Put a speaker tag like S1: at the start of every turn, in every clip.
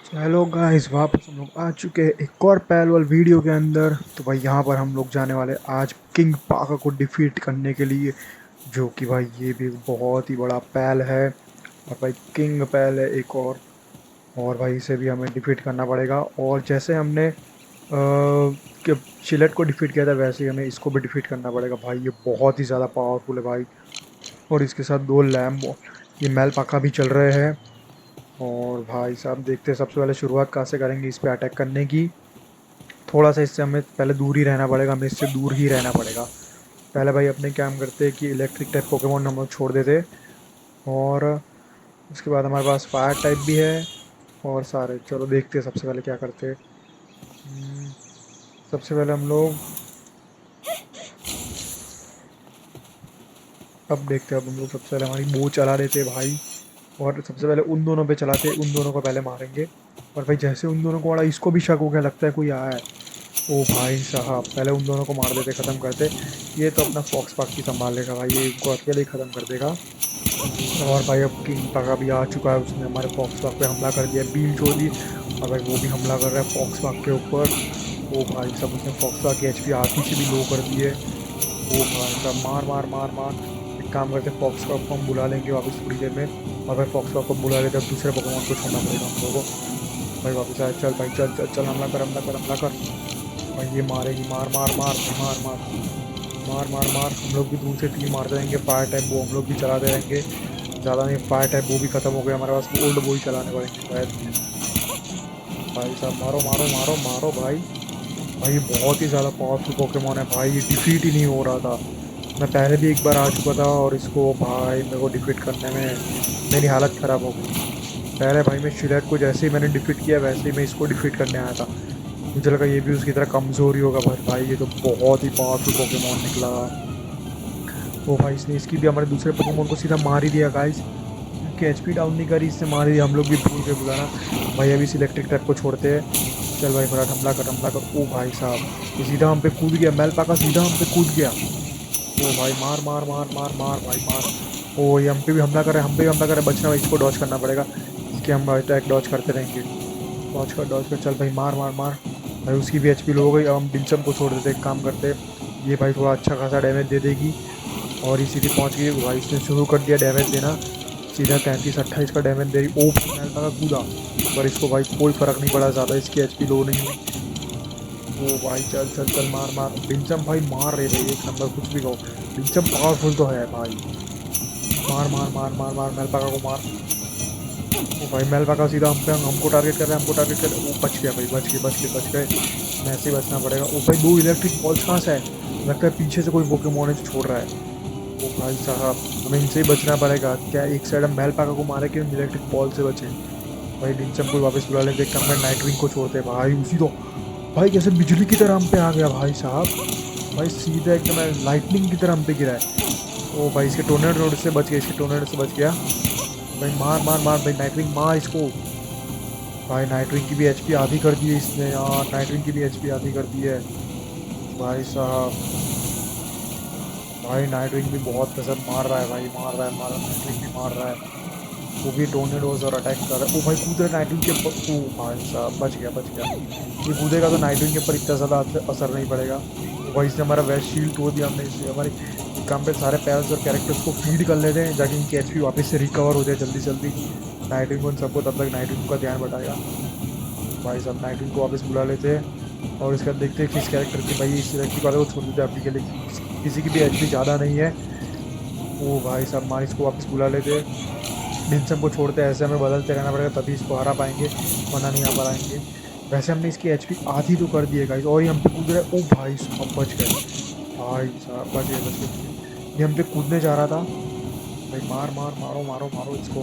S1: Hello guys, वापस हम लोग आ चुके हैं एक और पैरेलल वीडियो के अंदर। तो भाई यहाँ पर हम लोग जाने वाले आज किंग पाका को डिफीट करने के लिए, जो कि भाई ये भी एक बहुत ही बड़ा पैल है। और भाई किंग पैल है एक और भाई इसे भी हमें डिफीट करना पड़ेगा। और जैसे हमने चिलेट को डिफीट किया था, वैसे ही हमें इसको भी डिफीट करना पड़ेगा। भाई ये बहुत ही ज़्यादा पावरफुल है भाई। और इसके साथ दो लैम्ब, ये मैल पाका भी चल रहे हैं। और भाई साहब देखते हैं सबसे पहले शुरुआत कहाँ से करेंगे इस पे अटैक करने की। थोड़ा सा इससे हमें पहले दूर ही रहना पड़ेगा, हमें इससे दूर ही रहना पड़ेगा। पहले भाई अपने क्या हम करते हैं कि इलेक्ट्रिक टाइप पोकेमोन हम लोग छोड़ देते। और उसके बाद हमारे पास फायर टाइप भी है। और सारे चलो देखते हैं सबसे पहले क्या करते हैं। सबसे पहले हम लोग अब देखते हैं, अब हम लोग सबसे पहले हमारी बो चला देते हैं भाई। और सबसे पहले उन दोनों पे चलाते, उन दोनों को पहले मारेंगे। और भाई जैसे उन दोनों को मारा, इसको भी शक हो गया, लगता है कोई आया है। ओ भाई साहब, पहले उन दोनों को मार देते, ख़त्म करते। ये तो अपना फॉक्स पार्क की संभाल लेगा भाई, ये इनको अकेले ही ख़त्म कर देगा। और भाई अब किंग पाका भी आ चुका है, उसने हमारे फॉक्स पार्क पे हमला कर दिया, बीम छोड़ दी। और भाई वो भी हमला कर रहा है फॉक्स पार्क के ऊपर। ओ भाई साहब, उसने फॉक्स पार्क की एचपी आधी से भी लो कर दी है। ओ भाई साहब, मार मार मार मार। एक काम करते, फॉक्स पार्क को हम बुला लेंगे वापस थोड़ी देर में। और भाई फॉक्स पार्क को बुला लेते, अब दूसरे पोकेमोन को छोड़ना पड़ेगा हम लोगों को। भाई वापस आया, चल भाई चल चल चल, हमला कर हमला कर हमला कर। भाई ये मारेगी, मार मार मार मार मार मार मार मार। हम लोग भी दूर से तीन मारते रहेंगे, फायर टाइप वो हम लोग भी चलाते रहेंगे। ज़्यादा नहीं, फायर टाइप वो भी ख़त्म हो गया हमारे पास, ओल्ड वो ही चलाने पड़ेंगे शायद। भाई साहब मारो मारो मारो मारो भाई। भाई ये बहुत ही ज़्यादा पावरफुल पोकेमोन है भाई, ये डिफीट ही नहीं हो रहा था। मैं पहले भी एक बार आ चुका था और इसको भाई मेरे को डिफीट करने में मेरी हालत ख़राब हो गई। पहले भाई मैं शिलेट को जैसे ही मैंने डिफीट किया, वैसे ही मैं इसको डिफीट करने आया था। मुझे लगा ये भी उसकी तरह कमज़ोरी होगा, पर भाई ये तो बहुत ही पावरफुल पोकेमोन निकला। वो भाई इसने इसकी भी हमारे दूसरे पोकेमोन को सीधा मार ही दिया गाइस, क्योंकि एचपी डाउन नहीं करी, इससे मार ही दिया। हम लोग भी भूल के बुलाना। भाई अभी इस इलेक्ट्रिक टाइप को छोड़ते हैं। चल भाई फटाफट हमला कर हमला कर। ओ भाई साहब, ये सीधा हम पे कूद गया, मेल पाका सीधा हम पे कूद गया। ओ भाई मार मार मार मार मार भाई मार। ओ ये हम पे भी हमला कर रहे हैं, हम पे भी हमला कर रहे हैं, बचना भाई, इसको डॉच करना पड़ेगा। इसके हम अटैक डॉच करते रहेंगे। डॉच कर, चल भाई मार मार मार। भाई उसकी भी एचपी लो हो गई, अब हम डिंचम को छोड़ देते, एक काम करते। ये भाई थोड़ा अच्छा खासा डैमेज दे देगी। और इसी भी पहुंच गई भाई, इसने शुरू कर दिया डैमेज देना। सीधा 33-28 का डैमेज दे रही। ओ मैल का कूदा, पर इसको भाई कोई फ़र्क नहीं पड़ा, ज़्यादा इसकी एचपी लो नहीं हुई। ओ भाई चल चल चल मार मार। डिंचम भाई मार रहे भाई, एक नंबर, कुछ भी कहो। डिंचम पावरफुल तो है भाई। मार मार मार मार मार, मेलपाका को मार। ओ भाई मेलपाका सीधा हम पे, हमको टारगेट कर रहा है, हमको टारगेट कर रहा है। वो बच गया भाई, बच गए बच गए बच गए। हमें ऐसे ही बचना पड़ेगा। ओ भाई दो इलेक्ट्रिक बॉल्स कहाँ से है, लगता है पीछे से कोई पोकेमोन है जो छोड़ रहा है। ओ भाई साहब, हमें इनसे ही बचना पड़ेगा। क्या एक साइड हम मेलपाका को मारे कि हम इलेक्ट्रिक बॉल से बचे। भाई डिंचम को वापस बुला लेते, कम में नाइट विंग को छोड़ते भाई। उसी तो भाई कैसे बिजली की तरह हम पे आ गया भाई साहब। भाई सीधा एकदम लाइटनिंग की तरह हम पे गिरा है। ओ भाई इसके टोर्नेडो रोड से बच गया, इसके टोर्नेडो से बच गया। भाई मार मार मार भाई, नाइटविंग मार इसको। भाई नाइटविंग की भी एचपी आधी कर दी है इसने यार, नाइटविंग की भी एचपी आधी कर दी है भाई साहब। भाई नाइटविंग भी बहुत कसम मार रहा है भाई, मार रहा है, मार रहा है, नाइटविंग भी मार रहा है। वो भी टोर्नेडोज और अटैक कर रहा है। ओ भाई कूद रहा है नाइटविंग के ऊपर। ओ भाई साहब बच गया बच गया। ये कूदेगा तो नाइटविंग के ऊपर इतना ज़्यादा असर नहीं पड़ेगा। ओ भाई इसने हमारा वेस्ट शील्ड तोड़ दिया, हमने इससे हमारी काम पे सारे पैल्स और कैरेक्टर्स को फीड कर लेते हैं, ताकि इनकी एचपी वापस से रिकवर हो जाए जल्दी जल्दी। नाइटविंग उन सबको, तब तक नाइटविंग का ध्यान बटाएगा। भाई साहब नाइटविंग को वापस बुला लेते हैं। और इसका देखते हैं किस कैरेक्टर की, भाई इस इलेक्ट्रिक वाले को छोड़ देते हैं अभी के लिए, किसी की भी एचपी ज़्यादा नहीं है। ओ भाई साहब मारिस को वापस बुला लेते हैं। डिंचम को छोड़ते हैं, ऐसे हमें बदलते रहना पड़ेगा, तभी इसको हरा पाएंगे, वरना नहीं आ पाएंगे। वैसे हमने इसकी एचपी आधी तो कर दी है गाइस, और ये हम पे कूद रहा है। ओ भाई साहब बच गए, भाई साहब बच गए बच गए। ये हम पे कूदने जा रहा था। भाई मार मार मारो मारो मारो इसको। ओ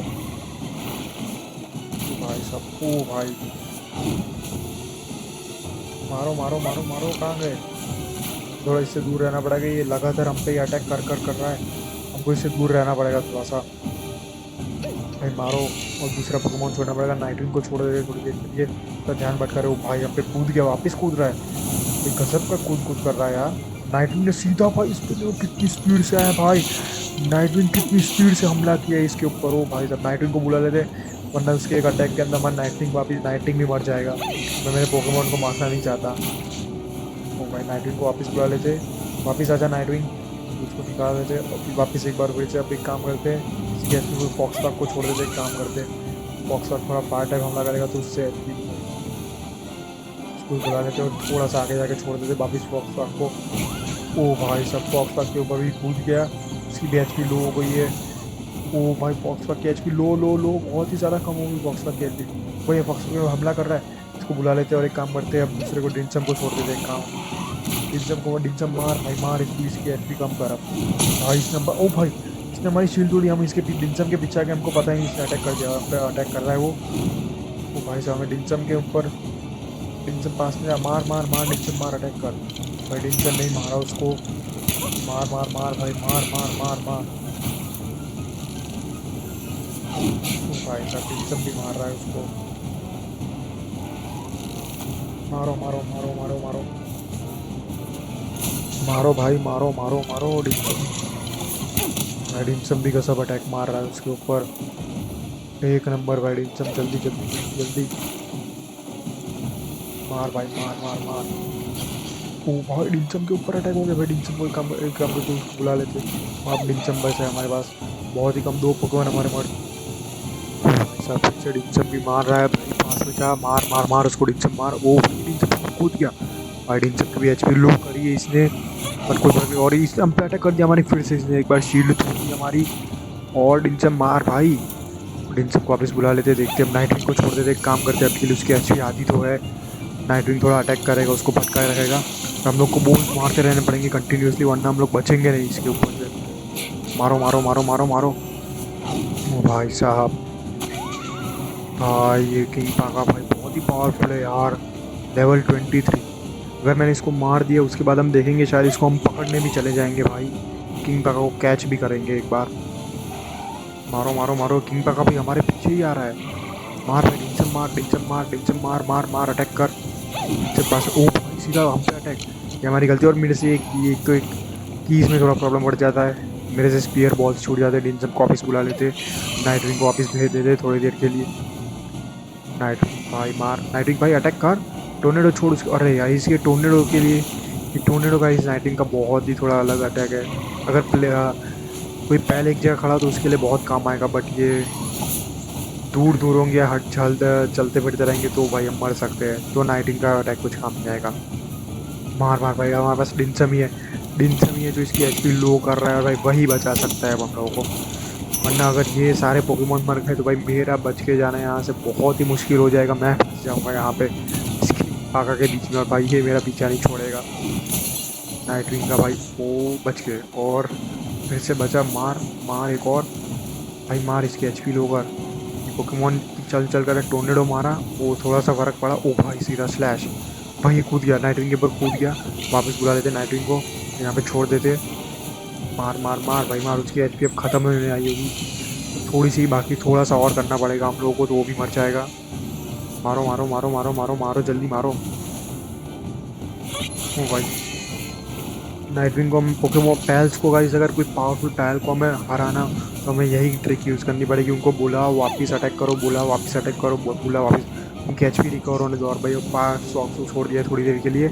S1: भाई साहब, ओ भाई मारो मारो मारो मारो, कहाँ गए। थोड़ा इससे दूर रहना पड़ेगा, ये लगातार हम पे ही अटैक कर रहा है, हमको इससे दूर रहना पड़ेगा थोड़ा सा। भाई मारो। और दूसरा पोकेमोन छोड़ना पड़ेगा, नाइटविंग को छोड़ देते थोड़ी देर के लिए, उसका ध्यान भटका रहे। वो भाई हम पे कूद गया, वापस कूद रहा है। ये गजब का कूद कूद कर रहा है यार। नाइटविंग ने सीधा भाई इस पे देखो कितनी स्पीड से आया भाई। नाइटविंग कितनी स्पीड से हमला किया है इसके ऊपर। ओ भाई साहब नाइटविंग को बुला लेते। वरना उसके एक अटैक के अंदर हमारा नाइटिंग भी मर जाएगा। मैं मेरे पोकेमॉन को मारना नहीं चाहता। ओ भाई नाइटविंग को वापस बुला लेते, वापस आजा नाइटविंग, उसको निकाल देते और फिर वापस एक बार फिर से अब एक काम करते हैं, इसके एच पी फॉक्सटॉक को छोड़ देते, एक काम करते हैं फॉक्सटॉक थोड़ा फायर टाइप हमला करेगा तो उससे एच पी उसको बुला लेते और थोड़ा सा आगे जाके छोड़ देते वापस फॉक्सटॉक को। ओ भाई सब फॉक्सटॉक के ऊपर भी कूद गया, उसकी भी एच पी लो हो गई है। ओ भाई फॉक्सटॉक की एच पी लो लो लो बहुत ही ज़्यादा कम होगी फॉक्सटॉक की एच पी। वही फॉक्सटॉक पे हमला कर रहा है, इसको बुला लेते हैं और एक काम करते हैं अब दूसरे को डिंचम को छोड़ देते एक काम। डिंचम मार भाई मार, इसकी एच पी कम कर अब भाई। इस नंबर ओ भाई इसने हमारी शील्ड तोड़ी, हम इसके डिंचम के पीछे आके हमको पता ही नहीं इसने अटैक कर दिया, अटैक कर रहा है वो। ओ भाई साहब हमें डिंचम के ऊपर, डिंचम पास में मार मार मार डिंचम मार अटैक कर भाई। डिंचम नहीं मारा उसको, मार मार मार भाई मार मार मार मार। ओ भाई साहब डिंचम भी मार रहा है उसको, मारो मारो मारो मारो मारो मारो भाई मारो मारो मारो डिंचम। भाई डिंचम भी गजब अटैक मार रहा है उसके ऊपर, एक नंबर भाई डिंचम। जल्दी जल्दी जल्दी जल्दी मार भाई मार मार मार। ओ भाई डिंचम के ऊपर अटैक हो गया भाई। डिंचम को एक काम करके उसको बुला लेते, अब डिंचम बस है हमारे पास, बहुत ही कम, 2 पोकेमॉन हमारे मर। भाई साहब फिर से डिंचम भी मार रहा है भाई, पास में जा मार मार मार उसको डिंचम मार। ओ भाई डिंचम कूद गया भाई, डिंचम की भी एच पी लो करी है इसने, पर कोई बात नहीं। और इसने हम पे अटैक कर दिया हमारी फिर से, इसने एक बार शील्ड तोड़ दी हमारी। और डिंचम मार भाई, डिंचम को वापस बुला लेते, देखते हम नाइटविंग को छोड़ देते, एक काम करते अब के लिए उसकी एच पी आधी तो है, नाइटविंग थोड़ा अटैक करेगा उसको भटकाए रखेगा, तो हम लोग को बोल्स मारते रहने पड़ेंगे कंटिन्यूसली, वरना हम लोग बचेंगे नहीं इसके ऊपर से। मारो मारो मारो मारो मारो। ओ भाई साहब भाई ये किंग पाका भाई बहुत ही पावरफुल है यार, लेवल 23। अगर मैंने इसको मार दिया उसके बाद हम देखेंगे शायद इसको हम पकड़ने भी चले जाएंगे भाई, किंग पाका को कैच भी करेंगे एक बार। मारो मारो मारो, किंग पाका भी हमारे पीछे ही आ रहा है। मार भाई डिंचम मार डिंचम मार डिंचम मार मार मार अटैक कर डिंचम पास। ओ भाई सीधा हम पे अटैक, ये हमारी गलती। और मेरे से एक तो एक कीज में थोड़ा प्रॉब्लम बढ़ जाता है, मेरे से स्पीयर बॉल्स छूट जाते, डिंचम को वापस बुला लेते, नाइटविंग को वापस भेज देते थोड़ी देर के लिए। नाइटविंग भाई मार, नाइटविंग भाई अटैक कर, टोर्नेडो छोड़ उसको। अरे यार इसके टोर्नेडो के लिए, ये टोर्नेडो का इस नाइटविंग का बहुत ही थोड़ा अलग अटैक है, अगर कोई पहले एक जगह खड़ा तो उसके लिए बहुत काम आएगा, बट ये दूर दूर होंगे या हट चलते फिरते रहेंगे तो भाई हम मर सकते हैं, तो नाइटिंग का अटैक कुछ काम नहीं आएगा। मार मार भाई, हमारे पास डिंचम ही है, डिंचम ही है जो इसकी एचपी लो कर रहा है, और भाई वही बचा सकता है अब हम लोगों को, वरना अगर ये सारे पोकेमॉन मर गए तो भाई मेरा बच के जाना यहाँ से बहुत ही मुश्किल हो जाएगा, मैं फंस जाऊँगा यहाँ पे इसकी पाका के बीच में, और भाई ये मेरा पीछा नहीं छोड़ेगा। नाइटविंग का भाई वो बच गए, और फिर से बचा, मार मार एक और भाई मार, इसकी एचपी लो कर। पोकेमॉन चल चल कर टोर्नेडो मारा, वो थोड़ा सा फर्क पड़ा, ओ भाई सीधा स्लैश भाई, ये कूद गया नाइटविंग के ऊपर, कूद गया। वापस बुला लेते नाइटविंग को, यहाँ पे छोड़ देते, मार मार मार भाई मार, उसकी एचपी अब ख़त्म होने आई होगी थोड़ी सी, बाकी थोड़ा सा और करना पड़ेगा हम लोगों को, तो वो भी मर जाएगा। मारो मारो मारो मारो मारो मारो जल्दी मारो। ओ भाई नाइटविंग को हम पोकेमॉन पैल्स को, गाइस अगर कोई पावरफुल पैल को हमें हराना तो हमें यही ट्रिक यूज़ करनी पड़ेगी, उनको बुला वापस अटैक करो, बुला वापस अटैक करो, बुला वापस, उनकी एचपी रिकवर होने दो। और भाई पास सॉक्स को छोड़ दिया थोड़ी देर के लिए,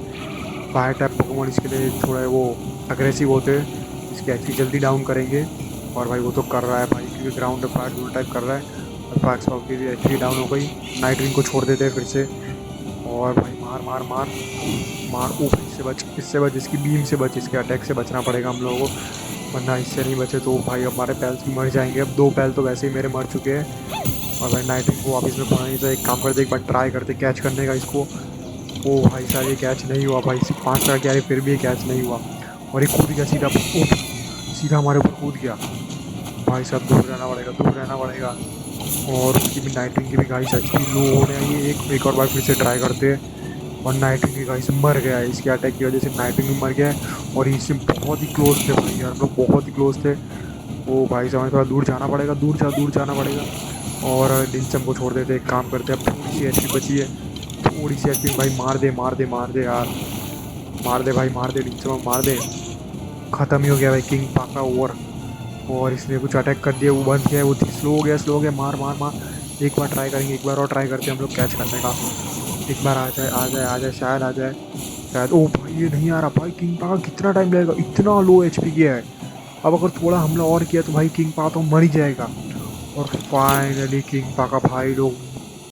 S1: फायर टाइप पोकेमॉन इसके लिए थोड़ा वो अग्रेसिव होते हैं, इसकी एचपी जल्दी डाउन करेंगे, और भाई वो तो कर रहा है भाई, क्योंकि ग्राउंड फायर दोनों टाइप कर रहा है, और फायर सॉक्स की भी एचपी डाउन हो गई। नाइटविंग को छोड़ देते हैं फिर से, और भाई मार मार मार मार, ऊपर इससे बच, इसकी बीम से बच, इसके अटैक से बचना पड़ेगा हम लोगों को, वरना इससे नहीं बचे तो भाई हमारे पैल्स भी मर जाएंगे। अब 2 पैल तो वैसे ही मेरे मर चुके हैं, और भाई नाइटविंग को वापस में पड़ा नहीं, तो एक काम करते, एक बार ट्राई करते कैच करने का इसको। ओ भाई साहब ये कैच नहीं हुआ भाई, सिर्फ 5 तरह के, फिर भी ये कैच नहीं हुआ, और ये कूद गया सीधा, सीधा हमारे ऊपर कूद गया। भाई साहब दूर रहना पड़ेगा, दूर रहना पड़ेगा। और उसकी भी नाइटविंग की भी गाइस एचपी लो हो रहा है, ये एक और बार फिर से ट्राई करते हैं, और नाइटविंग की गाइस मर गया है, इसके अटैक की वजह से नाइटविंग भी मर गया है, और इससे बहुत ही क्लोज थे भाई यार, हम लोग बहुत ही क्लोज थे। ओ भाई साहब हमें थोड़ा दूर जाना पड़ेगा, दूर जाना पड़ेगा, और डिंचम को छोड़ देते, एक काम करते, अब थोड़ी सी एचपी बची है, थोड़ी सी एचपी भाई, मार दे मार दे मार दे यार, मार दे भाई मार दे, डिंचम मार दे, ख़त्म ही हो गया भाई किंग पाका ओवर। और इसने कुछ अटैक कर दिया, वो बंद किया, वो स्लो हो गया, मार मार मार, एक बार ट्राई करेंगे, एक बार और ट्राई करते हैं हम लोग कैच करने का। एक बार आ जाए आ जाए आ जाए, शायद आ जाए शायद। ओ भाई ये नहीं आ रहा भाई, किंग पा कितना टाइम लगेगा, इतना लो एचपी किया है। अब अगर थोड़ा हमला और किया तो भाई किंग पा तो मर ही जाएगा। और फाइनली किंग पा का भाई लोग